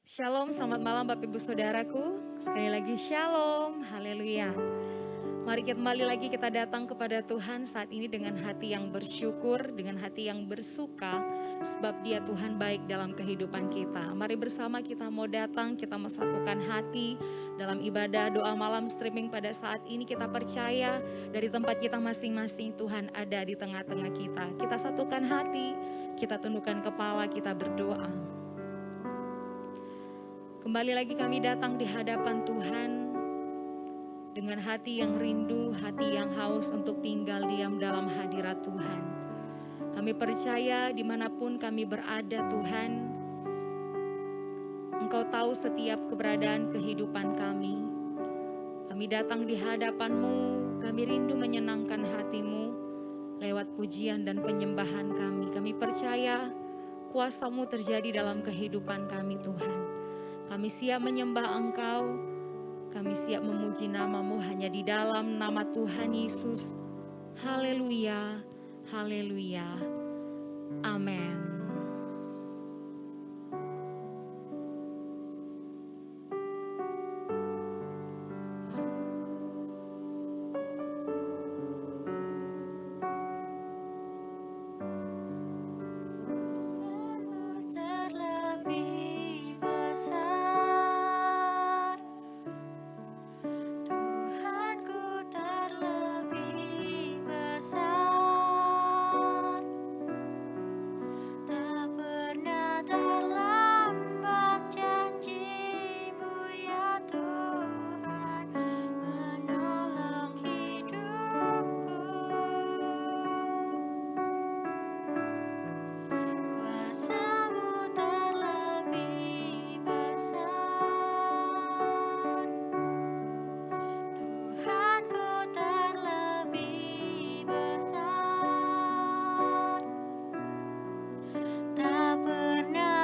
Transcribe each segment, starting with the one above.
Shalom, selamat malam Bapak Ibu Saudaraku. Sekali lagi shalom, haleluya. Mari kita kembali lagi kita datang kepada Tuhan saat ini dengan hati yang bersyukur, dengan hati yang bersuka, sebab Dia Tuhan baik dalam kehidupan kita. Mari bersama kita mau datang, kita mau satukan hati dalam ibadah doa malam streaming pada saat ini. Kita percaya dari tempat kita masing-masing Tuhan ada di tengah-tengah kita. Kita satukan hati, kita tundukkan kepala, kita berdoa. Kembali lagi kami datang di hadapan Tuhan dengan hati yang rindu, hati yang haus untuk tinggal diam dalam hadirat Tuhan. Kami percaya dimanapun kami berada Tuhan, Engkau tahu setiap keberadaan kehidupan kami. Kami datang di hadapan-Mu, kami rindu menyenangkan hati-Mu lewat pujian dan penyembahan kami. Kami percaya kuasa-Mu terjadi dalam kehidupan kami Tuhan. Kami siap menyembah Engkau, kami siap memuji nama-Mu hanya di dalam nama Tuhan Yesus. Haleluya, haleluya, amin. Tak pernah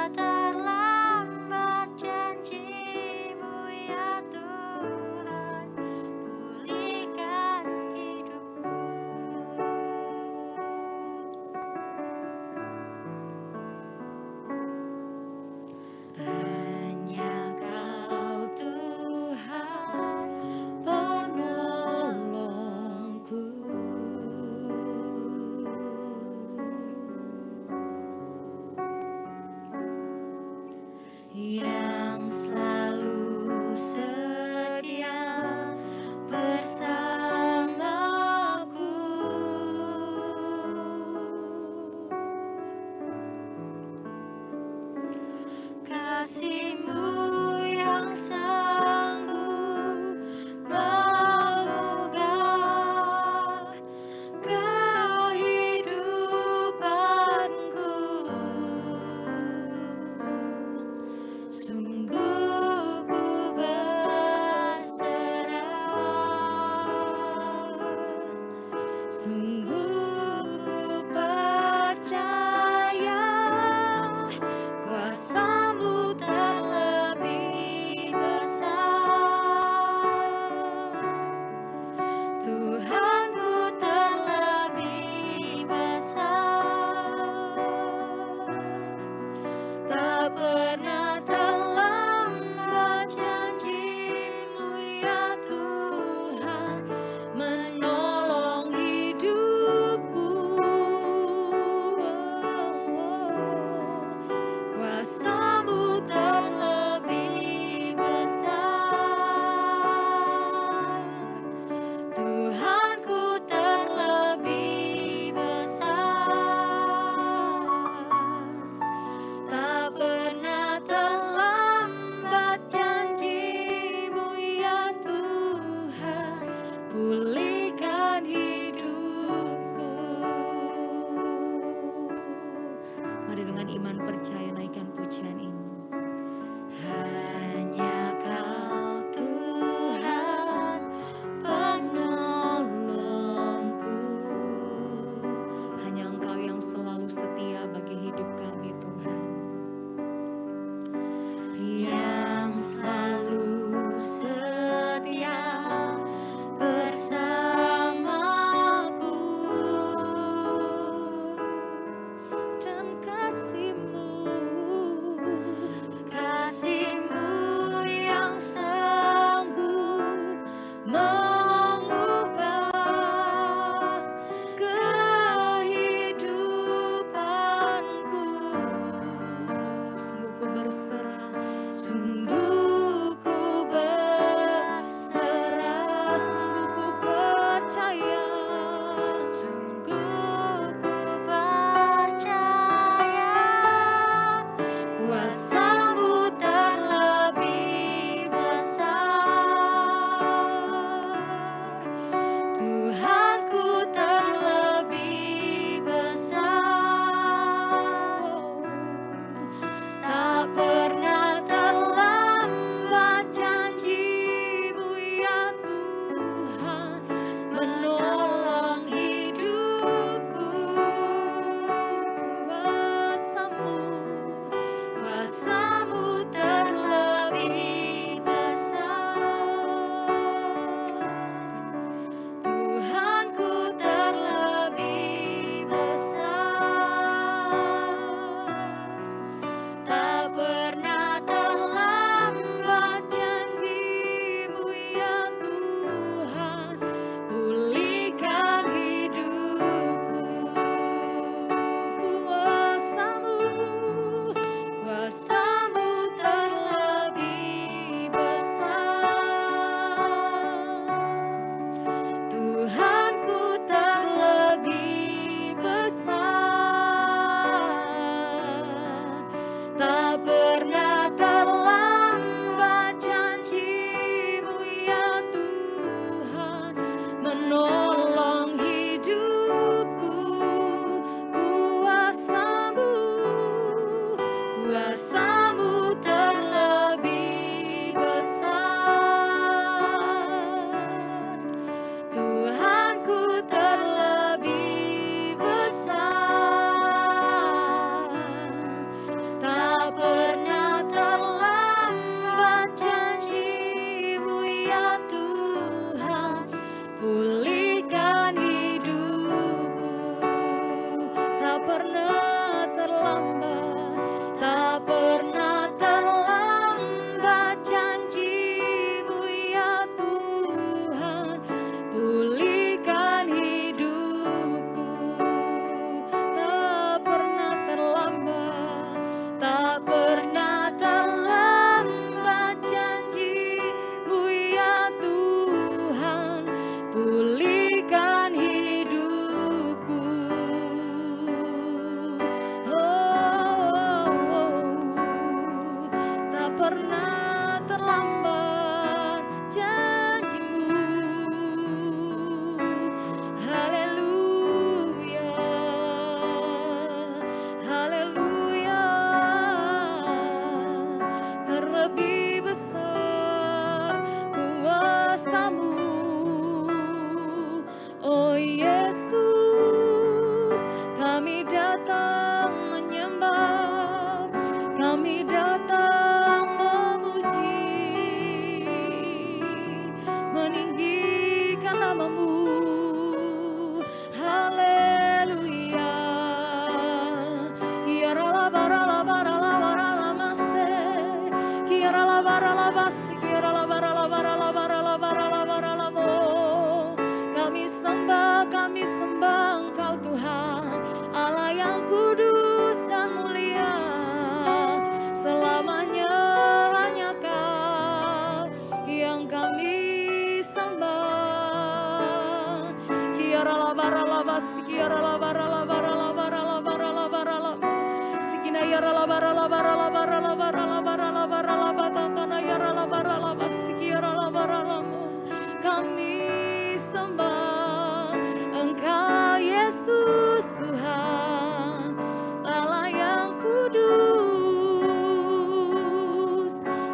Kami sembah Engkau Yesus Tuhan, Allah yang kudus.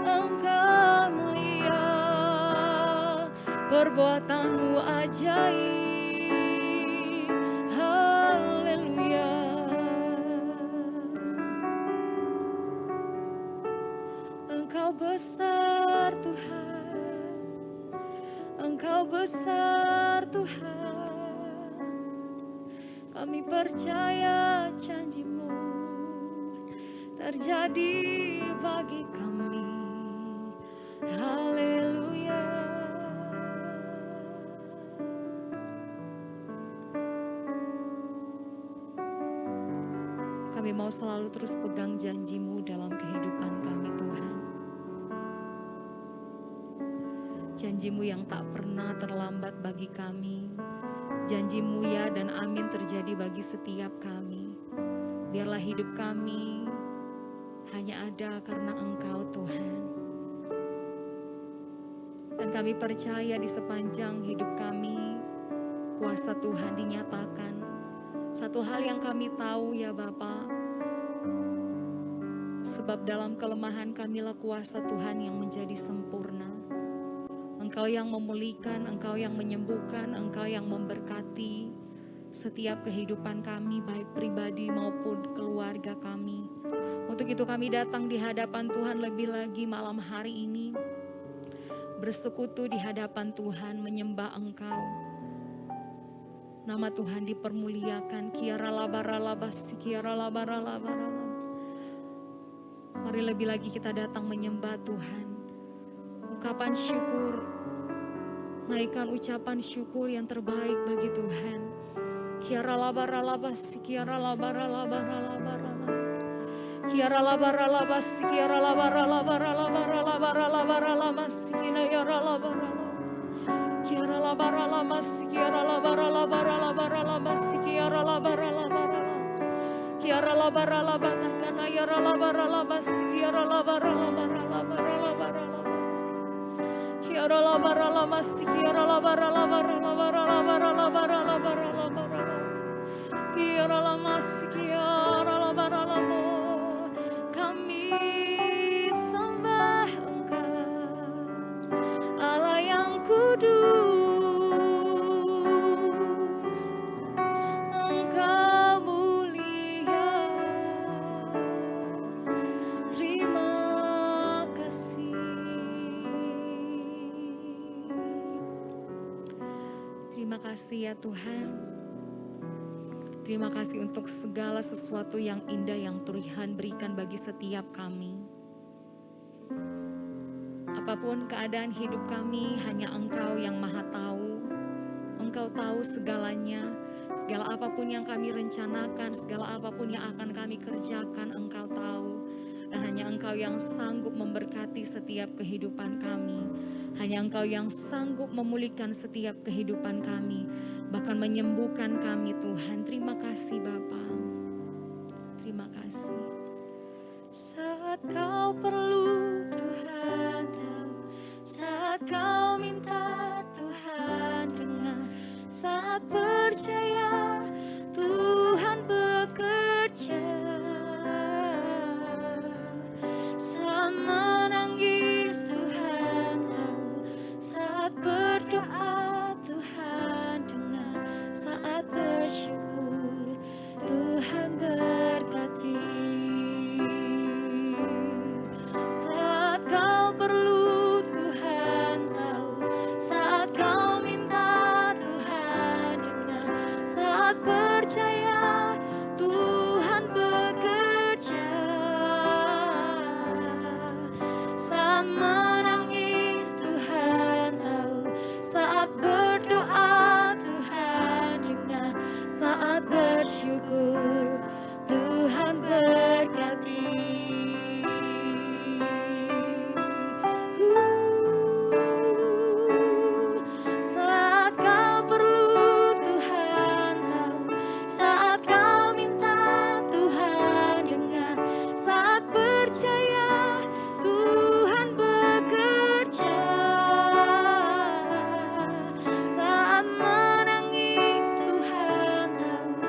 Engkau mulia, perbuatanmu ajaib. Haleluya. Engkau besar Tuhan, Engkau besar Tuhan. Kami percaya janji-Mu terjadi bagi kami. Haleluya. Kami mau selalu terus pegang janji-Mu dalam kehidupan kami Tuhan. Janji-Mu yang tak pernah terlambat bagi kami. Janji-Mu ya dan amin terjadi bagi setiap kami. Biarlah hidup kami hanya ada karena Engkau Tuhan. Dan kami percaya di sepanjang hidup kami, kuasa Tuhan dinyatakan. Satu hal yang kami tahu ya Bapa, Sebab dalam kelemahan kamilah kuasa Tuhan yang menjadi sempurna. Engkau yang memulihkan, Engkau yang menyembuhkan, Engkau yang memberkati setiap kehidupan kami, baik pribadi maupun keluarga kami. Untuk itu kami datang di hadapan Tuhan lebih lagi malam hari ini, bersekutu di hadapan Tuhan, menyembah Engkau. Nama Tuhan dipermuliakan. Mari lebih lagi kita datang menyembah Tuhan. Ungkapan syukur, naikkan ucapan syukur yang terbaik bagi Tuhan. Kiara labara labas, kiara labara labara labara. Kiara labara labas, kiara labara labara labara labara labara labas, kiara labara. Kiara labara labas, kiara labara labara labara labas, kiara labara labara. Kiara labara labata kana yara labara labas, kiara labara labara labara labara. Kiara labara lamas, kiara labara labara labara labara labara labara labara. Kiara lamas, kiara labara labo. Kami sembah Engkau, Allah yang kudus. Engkau mulia. Terima kasih. Terima kasih ya Tuhan. Terima kasih untuk segala sesuatu yang indah yang Tuhan berikan bagi setiap kami. Apapun keadaan hidup kami, hanya Engkau yang Maha Tahu. Engkau tahu segalanya, segala apapun yang kami rencanakan, segala apapun yang akan kami kerjakan, Engkau tahu. Dan hanya Engkau yang sanggup memberkati setiap kehidupan kami. Hanya Engkau yang sanggup memulihkan setiap kehidupan kami, bahkan menyembuhkan kami Tuhan. Terima kasih Bapa. Terima kasih. Saat Kau perlu Tuhan tahu, saat Kau minta Tuhan dengar, saat percaya Tuhan bekerja. Saat menangis Tuhan tahu, saat berdoa Tuhan dengar, saat bersyukur Tuhan berkati. Saat Kau perlu Tuhan tahu, saat Kau minta Tuhan dengar, saat percaya Tuhan bekerja. Saat menangis Tuhan tahu, saat berdoa Tuhan dengar, saat bersyukur Tuhan berkati. Saat Kau perlu Tuhan tahu, saat Kau minta Tuhan dengar, saat percaya Tuhan bekerja. Saat menangis Tuhan tahu,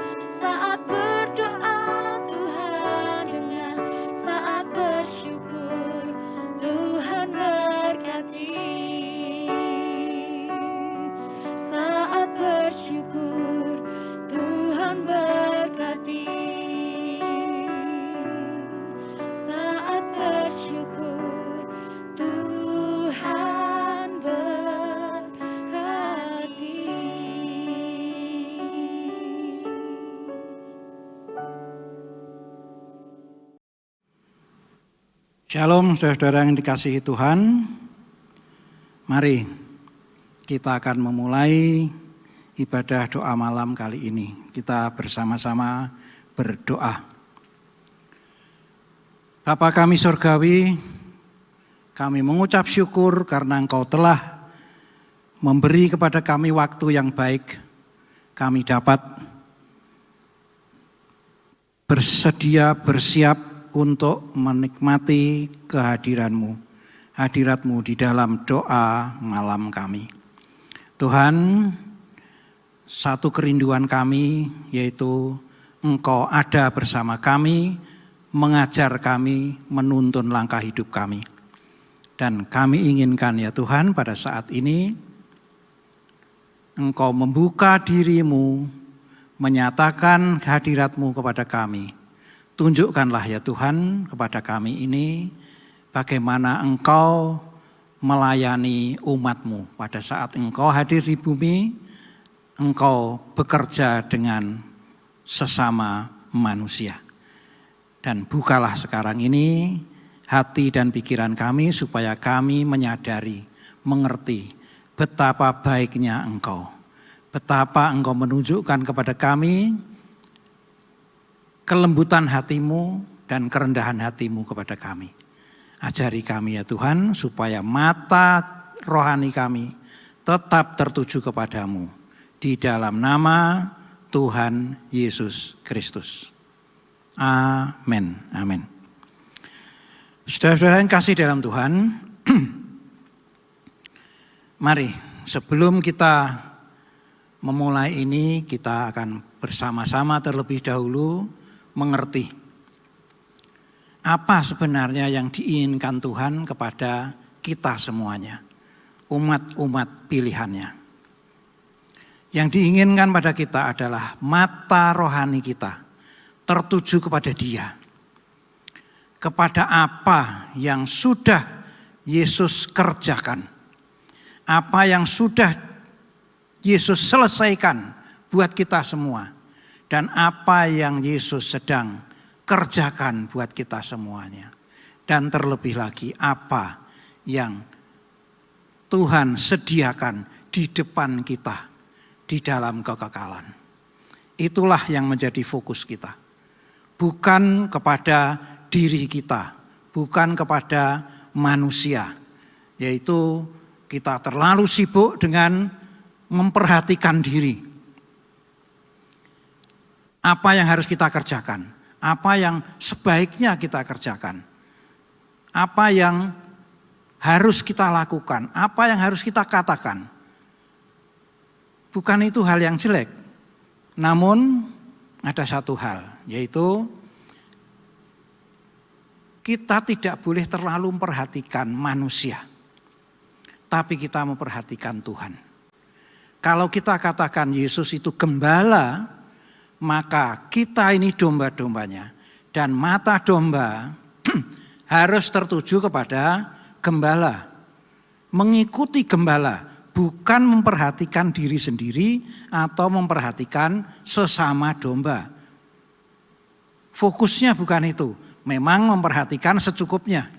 saat berdoa Tuhan dengar, saat bersyukur Tuhan berkati. Saat bersyukur Tuhan berkati. Saat bersyukur Tuhan berkati. Shalom saudara-saudara yang dikasihi Tuhan. Mari kita akan memulai ibadah doa malam kali ini. Kita bersama-sama berdoa. Bapa kami surgawi, kami mengucap syukur karena Engkau telah memberi kepada kami waktu yang baik. Kami dapat bersedia, bersiap untuk menikmati kehadiran-Mu, hadirat-Mu di dalam doa malam kami. Tuhan, satu kerinduan kami yaitu Engkau ada bersama kami mengajar kami, menuntun langkah hidup kami. Dan kami inginkan ya Tuhan pada saat ini Engkau membuka dirimu, menyatakan hadirat-Mu kepada kami. Tunjukkanlah ya Tuhan kepada kami ini bagaimana Engkau melayani umat-Mu pada saat Engkau hadir di bumi, Engkau bekerja dengan sesama manusia. Dan bukalah sekarang ini hati dan pikiran kami supaya kami menyadari, mengerti betapa baiknya Engkau. Betapa Engkau menunjukkan kepada kami kelembutan hati-Mu dan kerendahan hati-Mu kepada kami. Ajari kami ya Tuhan supaya mata rohani kami tetap tertuju kepadamu. Di dalam nama Tuhan Yesus Kristus. Amin. Amin. Saudara-saudara yang kasih dalam Tuhan, mari sebelum kita memulai ini kita akan bersama-sama terlebih dahulu mengerti apa sebenarnya yang diinginkan Tuhan kepada kita semuanya, umat-umat pilihannya. Yang diinginkan pada kita adalah mata rohani kita tertuju kepada Dia. Kepada apa yang sudah Yesus kerjakan. Apa yang sudah Yesus selesaikan buat kita semua. Dan apa yang Yesus sedang kerjakan buat kita semuanya. Dan terlebih lagi apa yang Tuhan sediakan di depan kita. Di dalam kekekalan. Itulah yang menjadi fokus kita. Bukan kepada diri kita, bukan kepada manusia. Yaitu kita terlalu sibuk dengan memperhatikan diri. Apa yang harus kita kerjakan? Apa yang sebaiknya kita kerjakan? Apa yang harus kita lakukan? Apa yang harus kita katakan? Bukan itu hal yang jelek, namun ada satu hal, yaitu kita tidak boleh terlalu memperhatikan manusia, tapi kita memperhatikan Tuhan. Kalau kita katakan Yesus itu gembala, maka kita ini domba-dombanya, dan mata domba harus tertuju kepada gembala, mengikuti gembala. Bukan memperhatikan diri sendiri atau memperhatikan sesama domba. Fokusnya bukan itu. Memang memperhatikan secukupnya.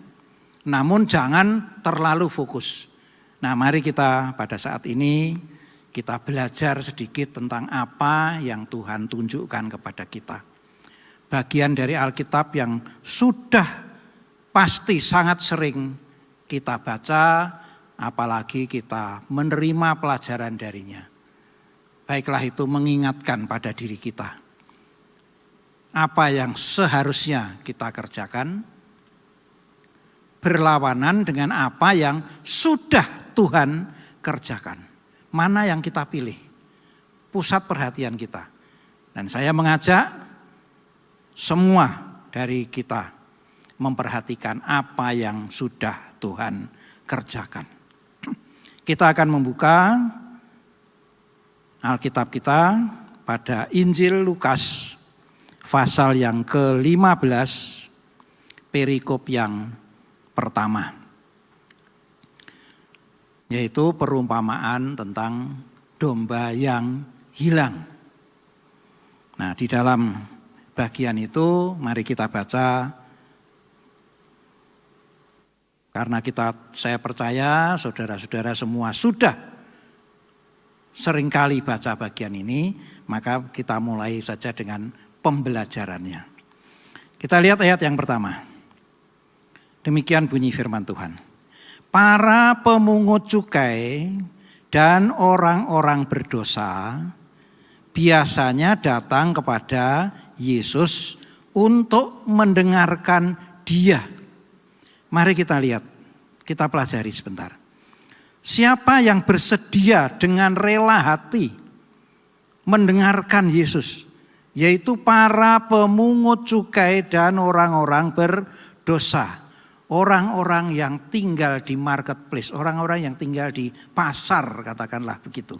Namun jangan terlalu fokus. Nah, mari kita pada saat ini kita belajar sedikit tentang apa yang Tuhan tunjukkan kepada kita. Bagian dari Alkitab yang sudah pasti sangat sering kita baca, apalagi kita menerima pelajaran darinya. Baiklah itu mengingatkan pada diri kita. Apa yang seharusnya kita kerjakan berlawanan dengan apa yang sudah Tuhan kerjakan. Mana yang kita pilih? Pusat perhatian kita. Dan saya mengajak semua dari kita memperhatikan apa yang sudah Tuhan kerjakan. Kita akan membuka Alkitab kita pada Injil Lukas pasal yang ke-15 perikop yang pertama. Yaitu perumpamaan tentang domba yang hilang. Nah, di dalam bagian itu mari kita baca. Karena saya percaya saudara-saudara semua sudah seringkali baca bagian ini, maka kita mulai saja dengan pembelajarannya. Kita lihat ayat yang pertama. Demikian bunyi firman Tuhan. Para pemungut cukai dan orang-orang berdosa biasanya datang kepada Yesus untuk mendengarkan Dia. Mari kita lihat, kita pelajari sebentar. Siapa yang bersedia dengan rela hati mendengarkan Yesus yaitu para pemungut cukai dan orang-orang berdosa. Orang-orang yang tinggal di marketplace, orang-orang yang tinggal di pasar, katakanlah begitu.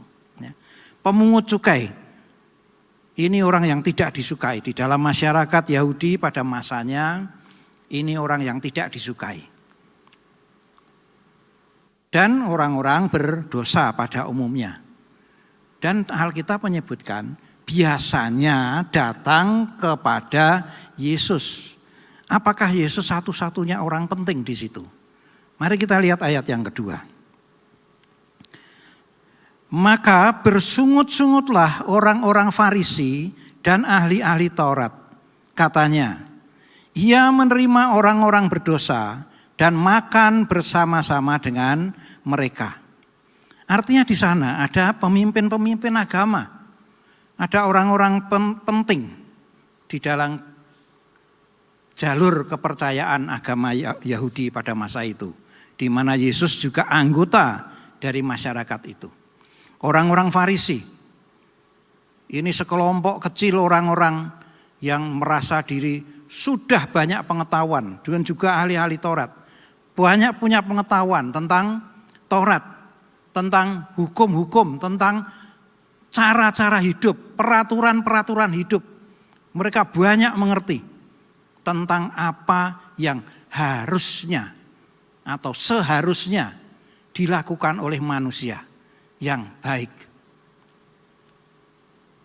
Pemungut cukai, ini orang yang tidak disukai. Di dalam masyarakat Yahudi pada masanya, ini orang yang tidak disukai. Dan orang-orang berdosa pada umumnya. Dan Alkitab menyebutkan biasanya datang kepada Yesus. Apakah Yesus satu-satunya orang penting di situ? Mari kita lihat ayat yang kedua. Maka bersungut-sungutlah orang-orang Farisi dan ahli-ahli Taurat. Katanya, ia menerima orang-orang berdosa dan makan bersama-sama dengan mereka. Artinya di sana ada pemimpin-pemimpin agama. Ada orang-orang penting di dalam jalur kepercayaan agama Yahudi pada masa itu. Di mana Yesus juga anggota dari masyarakat itu. Orang-orang Farisi. Ini sekelompok kecil orang-orang yang merasa diri sudah banyak pengetahuan. Dan juga ahli-ahli Taurat. Banyak punya pengetahuan tentang Taurat. Tentang hukum-hukum, tentang cara-cara hidup, peraturan-peraturan hidup. Mereka banyak mengerti tentang apa yang harusnya atau seharusnya dilakukan oleh manusia yang baik.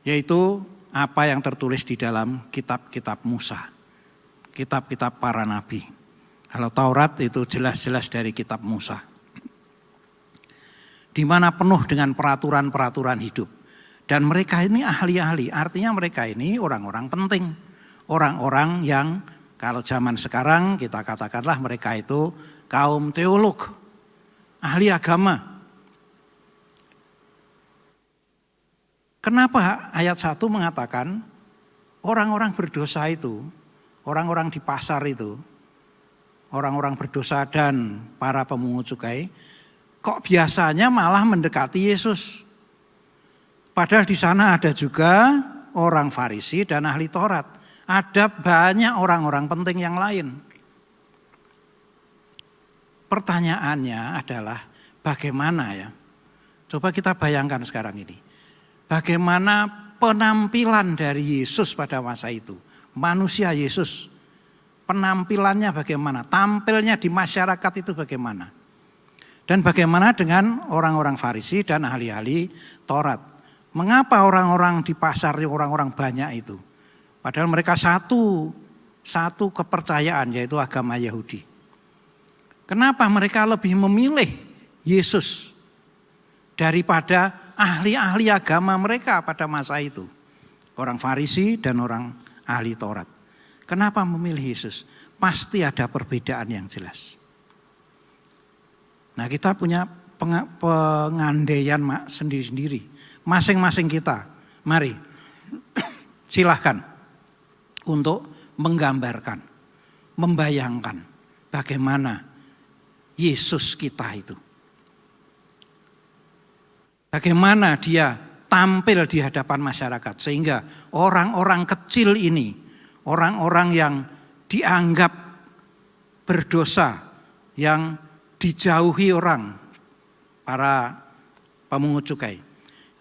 Yaitu apa yang tertulis di dalam kitab-kitab Musa, kitab-kitab para nabi. Kalau Taurat itu jelas-jelas dari kitab Musa. Di mana penuh dengan peraturan-peraturan hidup. Dan mereka ini ahli-ahli, artinya mereka ini orang-orang penting. Orang-orang yang kalau zaman sekarang kita katakanlah mereka itu kaum teolog, ahli agama. Kenapa ayat 1 mengatakan orang-orang berdosa itu, orang-orang di pasar itu, orang-orang berdosa dan para pemungut cukai, kok biasanya malah mendekati Yesus? Padahal di sana ada juga orang Farisi dan ahli Taurat. Ada banyak orang-orang penting yang lain. Pertanyaannya adalah bagaimana ya? Coba kita bayangkan sekarang ini. Bagaimana penampilan dari Yesus pada masa itu? Manusia Yesus. Penampilannya bagaimana? Tampilnya di masyarakat itu bagaimana? Dan bagaimana dengan orang-orang Farisi dan ahli-ahli Taurat? Mengapa orang-orang di pasar, orang-orang banyak itu? Padahal mereka satu kepercayaan, yaitu agama Yahudi. Kenapa mereka lebih memilih Yesus daripada ahli-ahli agama mereka pada masa itu? Orang Farisi dan orang ahli Taurat. Kenapa memilih Yesus? Pasti ada perbedaan yang jelas. Nah, kita punya pengandaian sendiri-sendiri. Masing-masing kita. Mari silahkan untuk menggambarkan, membayangkan bagaimana Yesus kita itu. Bagaimana dia tampil di hadapan masyarakat. Sehingga orang-orang kecil ini, orang-orang yang dianggap berdosa, yang dijauhi orang, para pemungut cukai,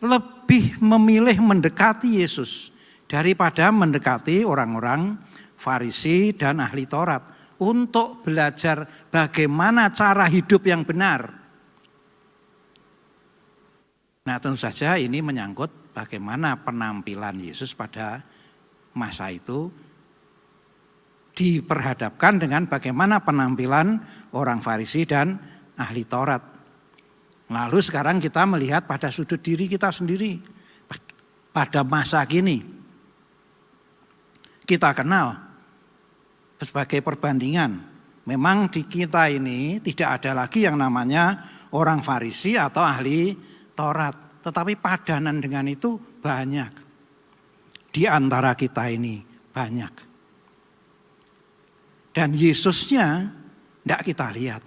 lebih memilih mendekati Yesus daripada mendekati orang-orang Farisi dan ahli Taurat untuk belajar bagaimana cara hidup yang benar. Nah, tentu saja ini menyangkut bagaimana penampilan Yesus pada masa itu diperhadapkan dengan bagaimana penampilan orang Farisi dan ahli Taurat. Lalu sekarang kita melihat pada sudut diri kita sendiri. Pada masa kini kita kenal sebagai perbandingan. Memang di kita ini tidak ada lagi yang namanya orang Farisi atau ahli Taurat. Tetapi padanan dengan itu banyak. Di antara kita ini banyak. Dan Yesusnya tidak kita lihat.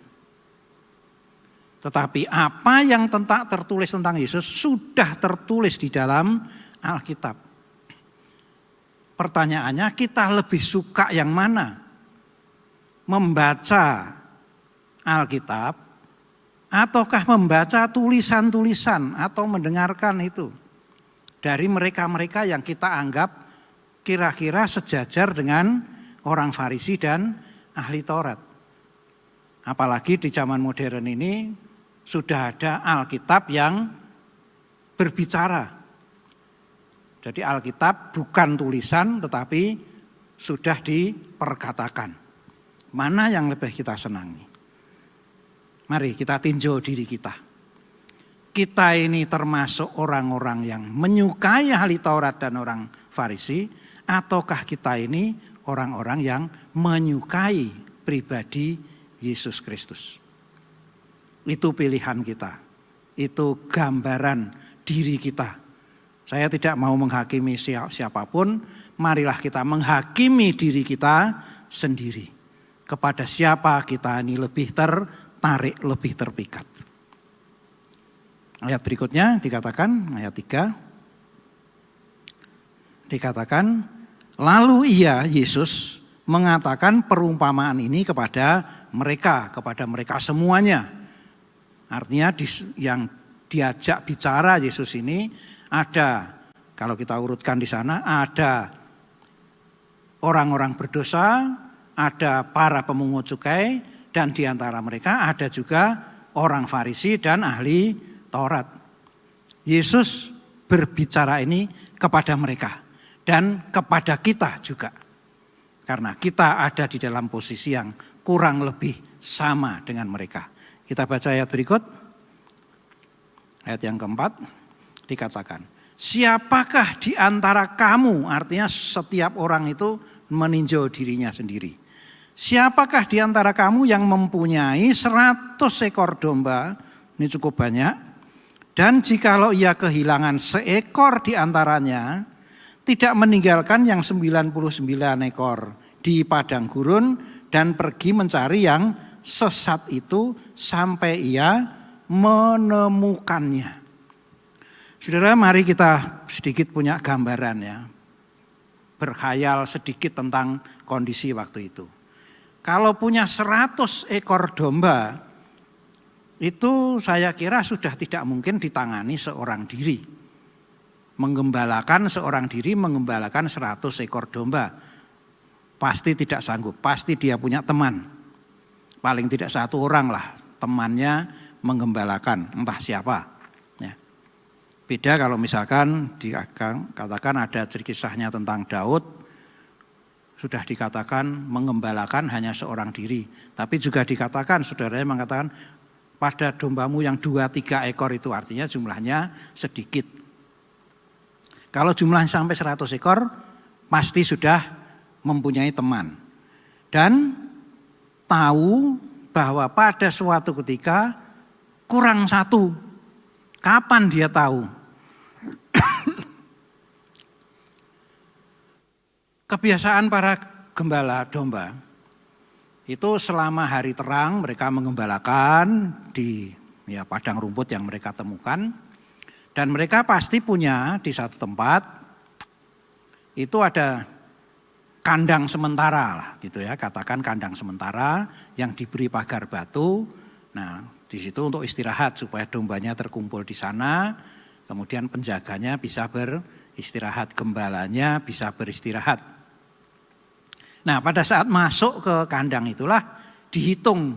Tetapi apa yang tertulis tentang Yesus sudah tertulis di dalam Alkitab. pertanyaannya kita lebih suka yang mana? Membaca Alkitab ataukah membaca tulisan-tulisan atau mendengarkan itu dari mereka-mereka yang kita anggap kira-kira sejajar dengan orang Farisi dan ahli Taurat. Apalagi di zaman modern ini sudah ada Alkitab yang berbicara. Jadi Alkitab bukan tulisan tetapi sudah diperkatakan. Mana yang lebih kita senangi? Mari kita tinjau diri kita. Kita ini termasuk orang-orang yang menyukai ahli Taurat dan orang Farisi, ataukah kita ini orang-orang yang menyukai pribadi Yesus Kristus? Itu pilihan kita. Itu gambaran diri kita. Saya tidak mau menghakimi siapapun, marilah kita menghakimi diri kita sendiri. Kepada siapa kita ini lebih tertarik, lebih terpikat. Ayat berikutnya dikatakan, ayat 3. Dikatakan, lalu Yesus mengatakan perumpamaan ini kepada mereka semuanya. Artinya yang diajak bicara Yesus ini ada, kalau kita urutkan di sana, ada orang-orang berdosa, ada para pemungut cukai, dan di antara mereka ada juga orang Farisi dan ahli Taurat. Yesus berbicara ini kepada mereka dan kepada kita juga. Karena kita ada di dalam posisi yang kurang lebih sama dengan mereka. Kita baca ayat berikut. Ayat yang keempat dikatakan, siapakah di antara kamu, artinya setiap orang itu meninjau dirinya sendiri. Siapakah di antara kamu yang mempunyai 100 ekor domba, ini cukup banyak, dan jikalau ia kehilangan seekor di antaranya, tidak meninggalkan yang 99 ekor di padang gurun dan pergi mencari yang sesat itu sampai ia menemukannya. Saudara, mari kita sedikit punya gambaran ya, berkhayal sedikit tentang kondisi waktu itu. Kalau punya 100 ekor domba, itu saya kira sudah tidak mungkin ditangani seorang diri. Menggembalakan seorang diri, menggembalakan 100 ekor domba. Pasti tidak sanggup, pasti dia punya teman. Paling tidak satu orang lah temannya menggembalakan, entah siapa. Ya. Beda kalau misalkan dikatakan ada kisahnya tentang Daud, sudah dikatakan mengembalakan hanya seorang diri. Tapi juga dikatakan, saudaranya mengatakan pada dombamu yang 2-3 ekor itu artinya jumlahnya sedikit. Kalau jumlahnya sampai 100 ekor pasti sudah mempunyai teman. Dan tahu bahwa pada suatu ketika kurang satu. Kapan dia tahu? Kebiasaan para gembala domba itu selama hari terang mereka mengembalakan di padang rumput yang mereka temukan, dan mereka pasti punya di satu tempat itu ada kandang sementara lah gitu ya, katakan kandang sementara yang diberi pagar batu. Nah, di situ untuk istirahat supaya dombanya terkumpul di sana, kemudian penjaganya bisa beristirahat, gembalanya bisa beristirahat. Nah, pada saat masuk ke kandang itulah dihitung.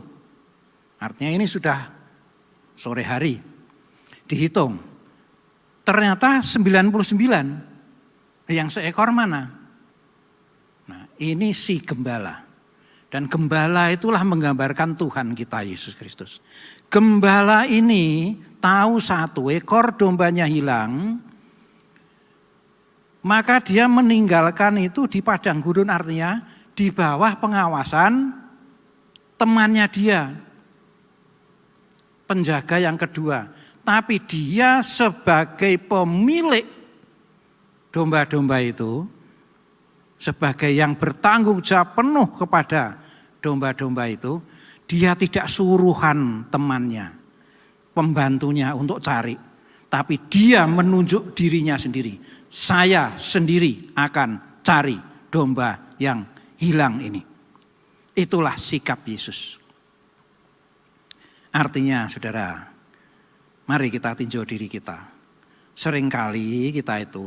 Artinya ini sudah sore hari. Dihitung. Ternyata 99. Yang seekor mana? Nah, ini si gembala. Dan gembala itulah menggambarkan Tuhan kita Yesus Kristus. Gembala ini tahu 1 ekor dombanya hilang, maka dia meninggalkan itu di padang gurun, artinya di bawah pengawasan temannya dia, penjaga yang kedua. Tapi dia sebagai pemilik domba-domba itu, sebagai yang bertanggung jawab penuh kepada domba-domba itu, dia tidak suruhan temannya, pembantunya untuk cari. Tapi dia menunjuk dirinya sendiri. Saya sendiri akan cari domba yang hilang ini. Itulah sikap Yesus. Artinya saudara, mari kita tinjau diri kita. Seringkali kita itu,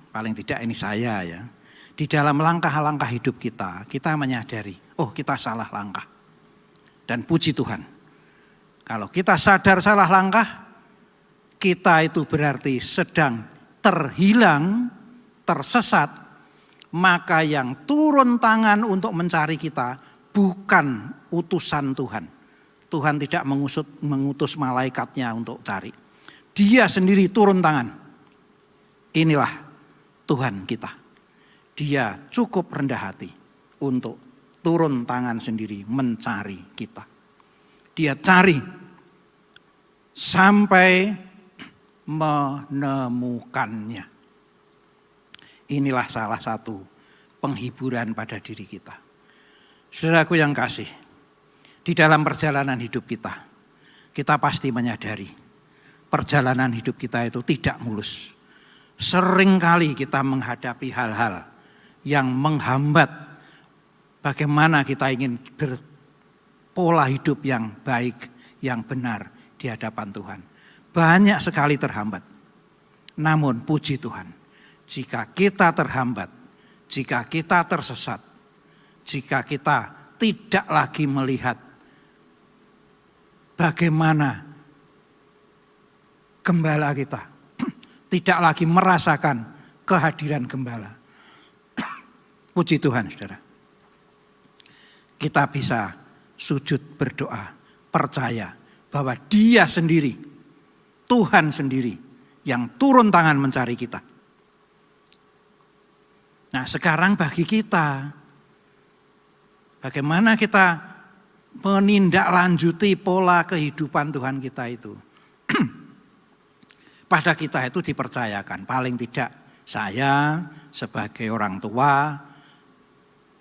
paling tidak ini saya ya, di dalam langkah-langkah hidup kita, kita menyadari, oh kita salah langkah. Dan puji Tuhan, kalau kita sadar salah langkah, kita itu berarti sedang terhilang, tersesat, maka yang turun tangan untuk mencari kita bukan utusan Tuhan. Tuhan tidak mengutus malaikatnya untuk cari. Dia sendiri turun tangan. Inilah Tuhan kita. Dia cukup rendah hati untuk turun tangan sendiri mencari kita. Dia cari sampai menemukannya. Inilah salah satu penghiburan pada diri kita. Saudaraku yang kasih, di dalam perjalanan hidup kita, kita pasti menyadari perjalanan hidup kita itu tidak mulus. Seringkali kita menghadapi hal-hal yang menghambat bagaimana kita ingin berpola hidup yang baik, yang benar di hadapan Tuhan. Banyak sekali terhambat. Namun puji Tuhan, jika kita terhambat, jika kita tersesat, jika kita tidak lagi melihat bagaimana gembala kita, tidak lagi merasakan kehadiran gembala. Puji Tuhan saudara. Kita bisa sujud berdoa, percaya bahwa Dia sendiri, Tuhan sendiri yang turun tangan mencari kita. Nah sekarang bagi kita, bagaimana kita menindaklanjuti pola kehidupan Tuhan kita itu. Pada kita itu dipercayakan, paling tidak saya sebagai orang tua,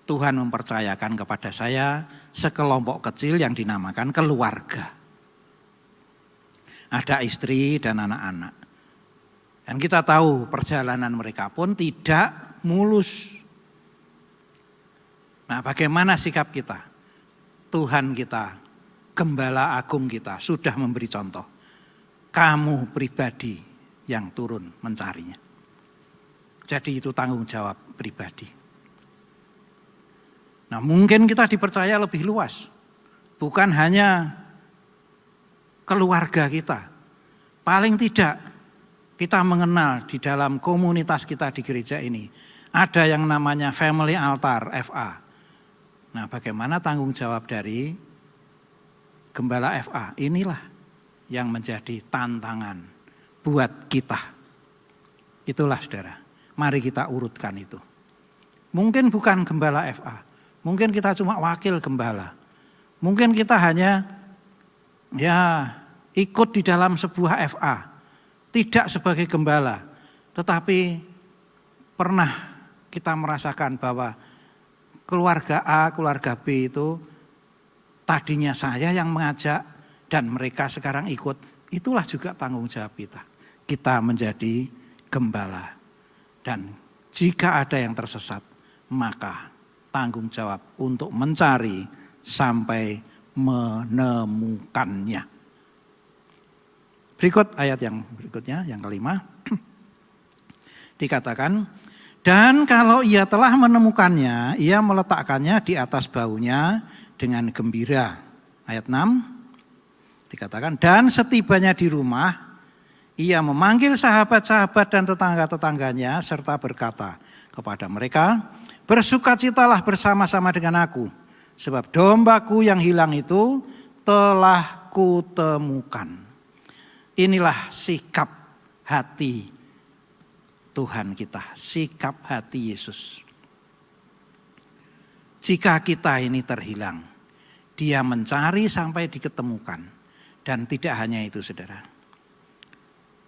Tuhan mempercayakan kepada saya sekelompok kecil yang dinamakan keluarga. Ada istri dan anak-anak. Dan kita tahu perjalanan mereka pun tidak mulus. Nah bagaimana sikap kita? Tuhan kita, Gembala Agung kita sudah memberi contoh. Kamu pribadi yang turun mencarinya. Jadi itu tanggung jawab pribadi. Nah mungkin kita dipercaya lebih luas. Bukan hanya keluarga kita. Paling tidak kita mengenal di dalam komunitas kita di gereja ini. Ada yang namanya Family Altar, FA. Nah bagaimana tanggung jawab dari Gembala FA? Inilah yang menjadi tantangan buat kita. Itulah saudara, mari kita urutkan itu. Mungkin bukan Gembala FA, mungkin kita cuma wakil gembala. Mungkin kita hanya ikut di dalam sebuah FA, tidak sebagai gembala. Tetapi pernah kita merasakan bahwa keluarga A, keluarga B itu tadinya saya yang mengajak dan mereka sekarang ikut. Itulah juga tanggung jawab kita. Kita menjadi gembala. Dan jika ada yang tersesat, maka tanggung jawab untuk mencari sampai menemukannya. Berikut ayat yang berikutnya, yang kelima. Dikatakan, dan kalau ia telah menemukannya, ia meletakkannya di atas bahunya dengan gembira. Ayat 6. Dikatakan, dan setibanya di rumah, ia memanggil sahabat-sahabat dan tetangga-tetangganya serta berkata kepada mereka, bersukacitalah bersama-sama dengan aku, sebab dombaku yang hilang itu telah kutemukan. Inilah sikap hati Tuhan kita, sikap hati Yesus. Jika kita ini terhilang, Dia mencari sampai diketemukan. Dan tidak hanya itu saudara.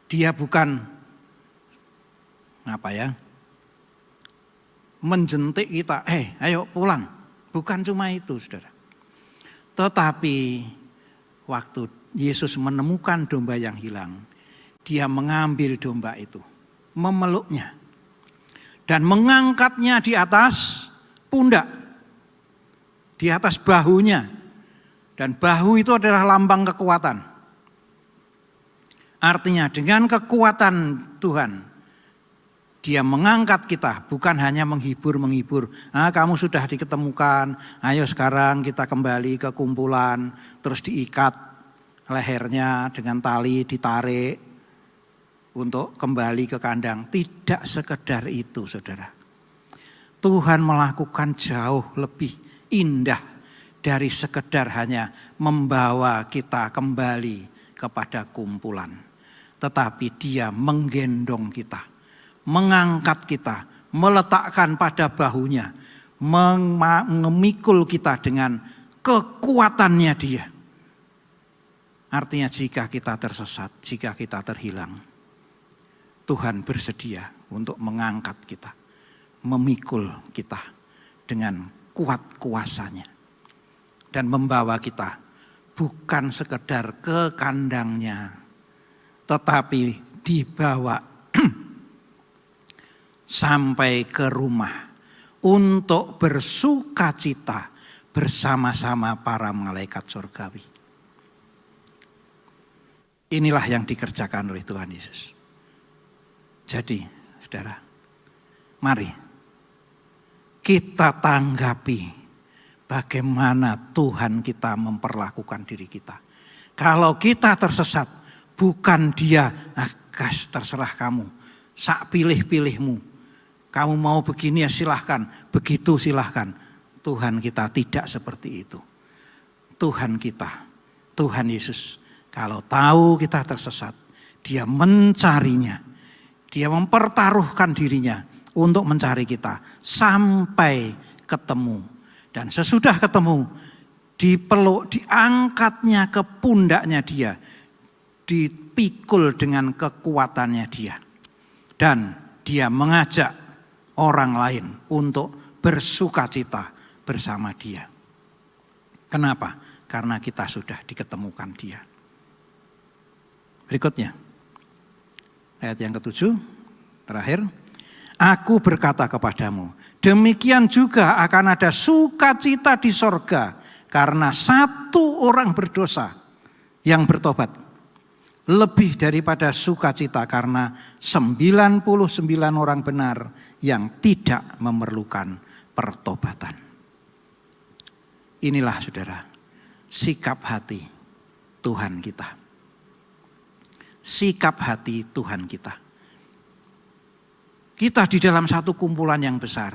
Dia bukan menjentik kita, ayo pulang. Bukan cuma itu saudara. Tetapi waktu Yesus menemukan domba yang hilang, Dia mengambil domba itu, memeluknya. dan mengangkatnya di atas pundak, di atas bahunya. Dan bahu itu adalah lambang kekuatan. Artinya dengan kekuatan Tuhan, Dia mengangkat kita, bukan hanya menghibur-menghibur. Kamu sudah diketemukan, ayo sekarang kita kembali ke kumpulan, terus diikat lehernya dengan tali, ditarik untuk kembali ke kandang. Tidak sekedar itu, saudara. Tuhan melakukan jauh lebih indah dari sekedar hanya membawa kita kembali kepada kumpulan. Tetapi Dia menggendong kita, mengangkat kita, meletakkan pada bahunya, memikul kita dengan kekuatannya Dia. Artinya jika kita tersesat, jika kita terhilang, Tuhan bersedia untuk mengangkat kita, memikul kita dengan kuat kuasanya. Dan membawa kita bukan sekedar ke kandangnya, tetapi dibawa sampai ke rumah untuk bersukacita bersama-sama para malaikat surgawi. Inilah yang dikerjakan oleh Tuhan Yesus. Jadi, saudara, mari kita tanggapi bagaimana Tuhan kita memperlakukan diri kita. Kalau kita tersesat, bukan Dia, gas terserah kamu, sak pilih-pilihmu. Kamu mau begini ya silahkan, begitu silahkan. Tuhan kita tidak seperti itu. Tuhan kita, Tuhan Yesus, kalau tahu kita tersesat, Dia mencarinya. Dia mempertaruhkan dirinya untuk mencari kita sampai ketemu. Dan sesudah ketemu, dipeluk, diangkatnya ke pundaknya Dia, dipikul dengan kekuatannya Dia. Dan Dia mengajak orang lain untuk bersukacita bersama Dia. Kenapa? Karena kita sudah diketemukan Dia. Berikutnya, ayat yang ke-7, terakhir. Aku berkata kepadamu, demikian juga akan ada sukacita di sorga karena satu orang berdosa yang bertobat. Lebih daripada sukacita karena 99 orang benar yang tidak memerlukan pertobatan. Inilah saudara, sikap hati Tuhan kita. Sikap hati Tuhan kita. Kita di dalam satu kumpulan yang besar.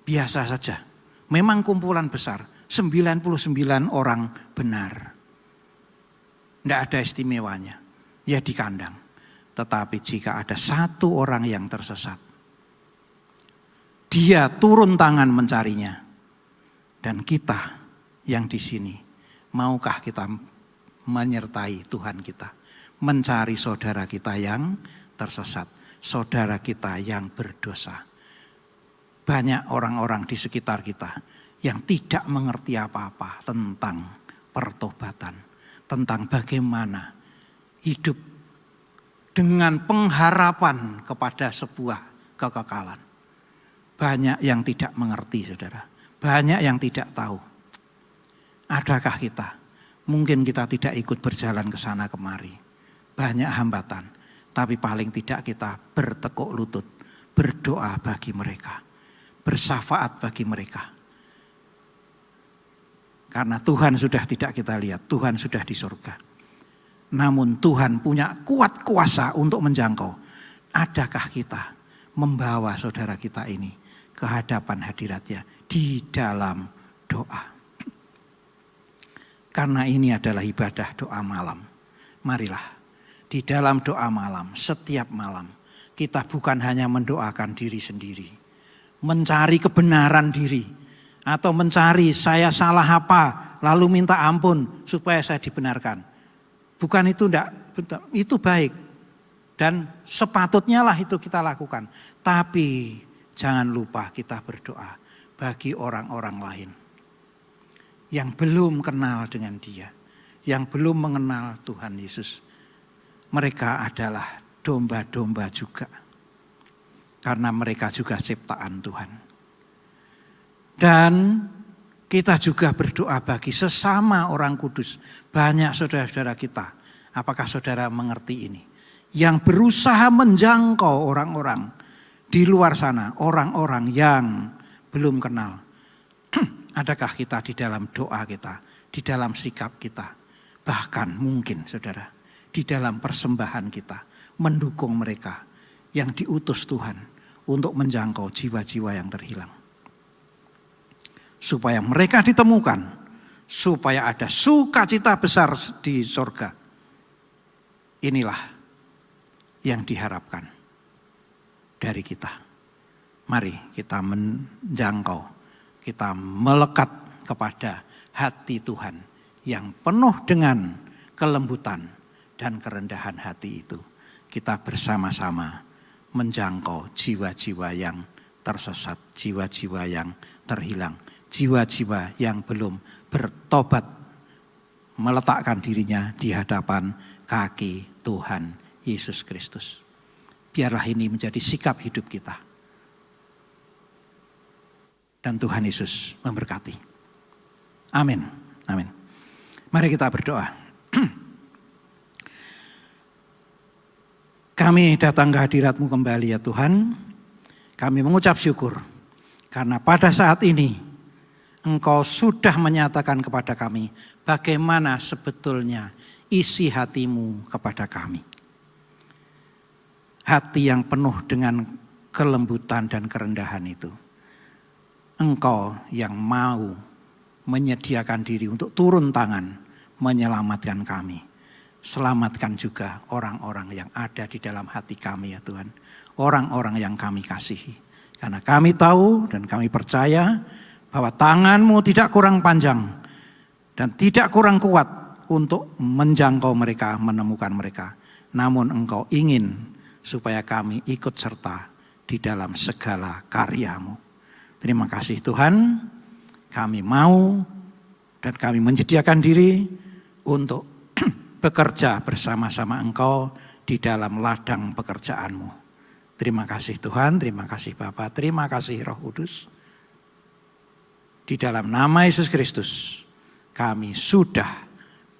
Biasa saja. Memang kumpulan besar. 99 orang benar. Tidak ada istimewanya. Ya di kandang. Tetapi jika ada satu orang yang tersesat. Dia turun tangan mencarinya. Dan kita yang di sini. Maukah kita menyertai Tuhan kita. Mencari saudara kita yang tersesat, saudara kita yang berdosa. Banyak orang-orang di sekitar kita yang tidak mengerti apa-apa tentang pertobatan, tentang bagaimana hidup dengan pengharapan kepada sebuah kekekalan. Banyak yang tidak mengerti, saudara. Banyak yang tidak tahu. Adakah kita? Mungkin kita tidak ikut berjalan ke sana kemari. Banyak hambatan. Tapi paling tidak kita bertekuk lutut, berdoa bagi mereka, bersyafaat bagi mereka. Karena Tuhan sudah tidak kita lihat, Tuhan sudah di surga. Namun Tuhan punya kuat kuasa untuk menjangkau. Adakah kita membawa saudara kita ini ke hadapan hadiratnya di dalam doa? Karena ini adalah ibadah doa malam. Marilah. Di dalam doa malam, setiap malam, kita bukan hanya mendoakan diri sendiri. Mencari kebenaran diri. Atau mencari saya salah apa, lalu minta ampun supaya saya dibenarkan. Bukan itu enggak, itu baik. Dan sepatutnya lah itu kita lakukan. Tapi jangan lupa kita berdoa bagi orang-orang lain. Yang belum kenal dengan Dia. Yang belum mengenal Tuhan Yesus. Mereka adalah domba-domba juga. karena mereka juga ciptaan Tuhan. Dan kita juga berdoa bagi sesama orang kudus. Banyak saudara-saudara kita, apakah saudara mengerti ini? Yang berusaha menjangkau orang-orang di luar sana, orang-orang yang belum kenal. Adakah kita di dalam doa kita, di dalam sikap kita, bahkan mungkin saudara, di dalam persembahan kita, mendukung mereka yang diutus Tuhan untuk menjangkau jiwa-jiwa yang terhilang. Supaya mereka ditemukan, supaya ada sukacita besar di sorga. Inilah yang diharapkan dari kita. Mari kita menjangkau, kita melekat kepada hati Tuhan yang penuh dengan kelembutan dan kerendahan hati itu. Kita bersama-sama menjangkau jiwa-jiwa yang tersesat, jiwa-jiwa yang terhilang, jiwa-jiwa yang belum bertobat, meletakkan dirinya di hadapan kaki Tuhan Yesus Kristus. Biarlah ini menjadi sikap hidup kita. Dan Tuhan Yesus memberkati. Amin. Amin. Mari kita berdoa. Kami datang ke hadirat-Mu kembali ya Tuhan. Kami mengucap syukur. Karena pada saat ini Engkau sudah menyatakan kepada kami bagaimana sebetulnya isi hati-Mu kepada kami. Hati yang penuh dengan kelembutan dan kerendahan itu. Engkau yang mau menyediakan diri untuk turun tangan menyelamatkan kami. Selamatkan juga orang-orang yang ada di dalam hati kami ya Tuhan. Orang-orang yang kami kasihi. Karena kami tahu dan kami percaya bahwa tangan-Mu tidak kurang panjang dan tidak kurang kuat untuk menjangkau mereka, menemukan mereka. Namun Engkau ingin supaya kami ikut serta di dalam segala karya-Mu. Terima kasih Tuhan, kami mau dan kami menyediakan diri untuk bekerja bersama-sama Engkau di dalam ladang pekerjaan-Mu. Terima kasih Tuhan, terima kasih Bapa, terima kasih Roh Kudus. Di dalam nama Yesus Kristus kami sudah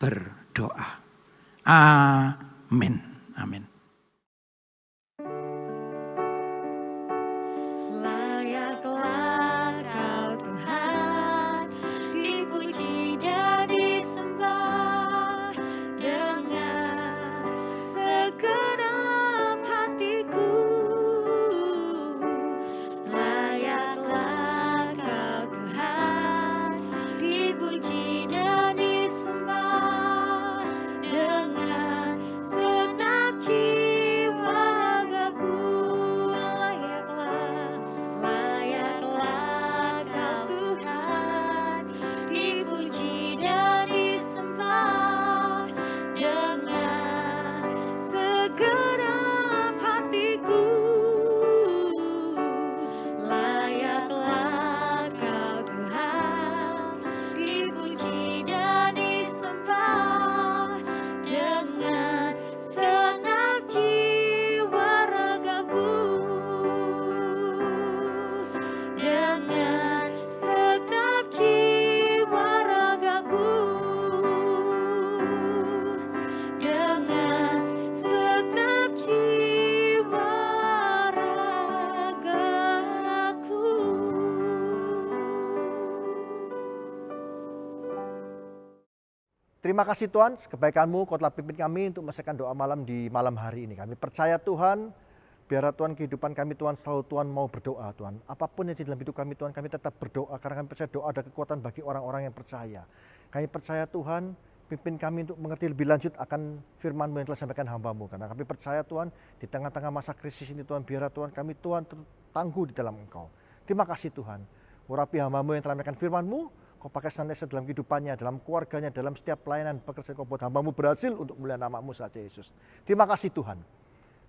berdoa. Amin. Amin. Layaklah Kau Tuhan, dipuji dan disembah dengan segenap hatiku. Layaklah Kau Tuhan, dipuji dan disembah dengan segenap jiwa ragaku. Layaklah Kau Tuhan, dipuji dan disembah dengan segenap hatiku. Layaklah Kau Tuhan, dipuji dan disembah dengan segenap jiwa ragaku. Dengan segenap jiwa ragaku. Dengan segenap jiwa ragaku. Terima kasih Tuhan, kebaikan-Mu Kau telah pimpin kami untuk menyelesaikan doa malam di malam hari ini. Kami percaya Tuhan, biarlah Tuhan kehidupan kami Tuhan selalu Tuhan mau berdoa Tuhan. Apapun yang di dalam hidup kami Tuhan, kami tetap berdoa karena kami percaya doa ada kekuatan bagi orang-orang yang percaya. Kami percaya Tuhan, pimpin kami untuk mengerti lebih lanjut akan firman-Mu yang telah disampaikan hamba-Mu. Karena kami percaya Tuhan, di tengah-tengah masa krisis ini Tuhan, biarlah Tuhan kami Tuhan tangguh di dalam Engkau. Terima kasih Tuhan, urapi hamba-Mu yang telah menyampaikan firman-Mu, Kau pakai senantiasa dalam kehidupannya, dalam keluarganya, dalam setiap pelayanan pekerjaan Kau buat hamba-Mu berhasil untuk mulia nama-Mu saja Yesus. Terima kasih Tuhan.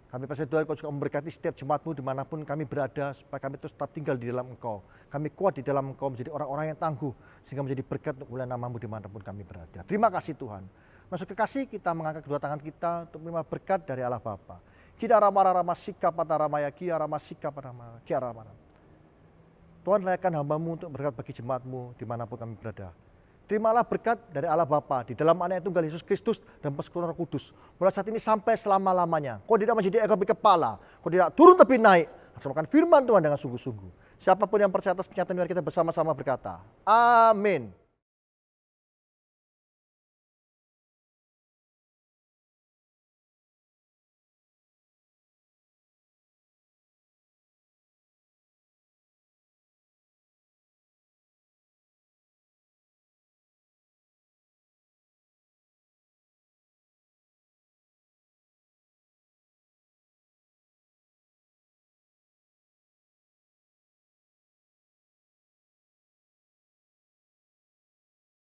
Kami percaya Tuhan Kau juga memberkati setiap jemaat-Mu dimanapun kami berada, supaya kami terus tetap tinggal di dalam Engkau. Kami kuat di dalam Engkau, menjadi orang-orang yang tangguh, sehingga menjadi berkat untuk mulia nama-Mu dimanapun kami berada. Terima kasih Tuhan. Masuk kekasih, kita mengangkat kedua tangan kita untuk menerima berkat dari Allah Bapa, Kita rama sika pataramaya, kia rama sika patarama, kia rama. Tuhan layakkan hamba-Mu untuk berkat bagi jemaat-Mu dimanapun kami berada. Terimalah berkat dari Allah Bapa di dalam Anak Tunggal Yesus Kristus dan persekutuan Roh Kudus. Mulai saat ini sampai selama-lamanya. Kau tidak menjadi ekor tapi kepala. Kau tidak turun tapi naik. Laksanakan firman Tuhan dengan sungguh-sungguh. Siapapun yang percaya atas pernyataan kita bersama-sama berkata, amin.